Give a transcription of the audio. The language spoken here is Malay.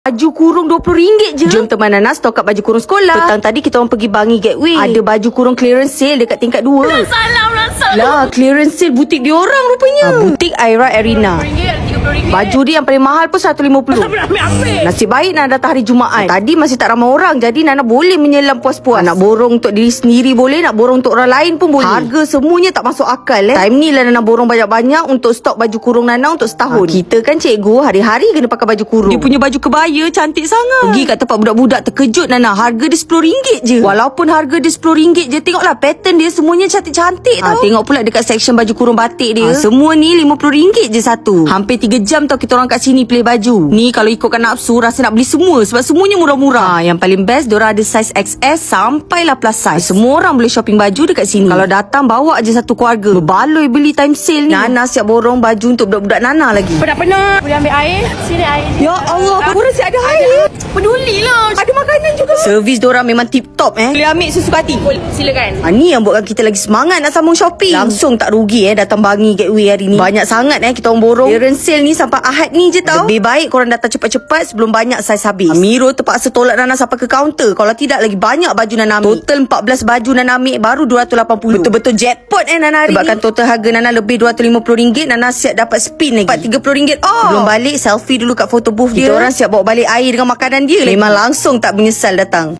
Baju kurung RM20 je. Jom teman Nana stok up baju kurung sekolah. Petang tadi kita orang pergi Bangi Gateway. Ada baju kurung clearance sale dekat tingkat 2. Lah, clearance sale butik diorang rupanya. Butik Aira Arena. Baju dia yang paling mahal pun RM150. Nasib baik Nana datang hari Jumaat. Tadi masih tak ramai orang, jadi Nana boleh menyelam puas-puas. Nak borong untuk diri sendiri boleh, nak borong untuk orang lain pun boleh. Harga semuanya tak masuk akal. Time ni lah Nana borong banyak-banyak untuk stok baju kurung Nana untuk setahun. Kita kan cikgu, hari-hari kena pakai baju kurung. Dia punya baju kebaya cantik sangat. Pergi kat tempat budak-budak, terkejut Nana, harga dia RM10 je. Walaupun harga dia RM10 je, tengoklah pattern dia semuanya cantik-cantik tau. Tengok pula dekat section baju kurung batik dia. Semua ni RM50 je satu. Hampir 3 jam tau kita orang kat sini pilih baju. Ni kalau ikutkan nafsu, rasa nak beli semua sebab semuanya murah-murah. Yang paling best, diorang ada size XS sampailah plus size. Semua orang boleh shopping baju dekat sini. Kalau datang, bawa je satu keluarga. Berbaloi beli time sale ni. Nana siap borong baju untuk budak-budak Nana lagi. Penat-penat. Boleh ambil air? Sini air. Ya Allah, korang siap ada air. Pedulilah. Ada makanan juga. Servis diorang memang tip-top Boleh ambil susu hati? Boleh. Silakan. Ni yang buatkan kita lagi semangat nak sambung shopping. Langsung tak rugi datang Bangi Gateway hari ni. Banyak sangat kita orang borong. Clearance sale ni sampai Ahad ni je tau. Lebih baik korang datang cepat-cepat sebelum banyak saiz habis. Miro terpaksa tolak Nana sampai ke kaunter. Kalau tidak lagi banyak baju Nana ambil. Total 14 baju Nana ambil baru RM280. Betul-betul jackpot Nana hari sebabkan ni. Total harga Nana lebih RM250. Nana siap dapat spin lagi RM40. Sebelum balik selfie dulu kat photo booth dia. Kita orang siap bawa balik air dengan makanan dia. Memang langsung tak menyesal datang.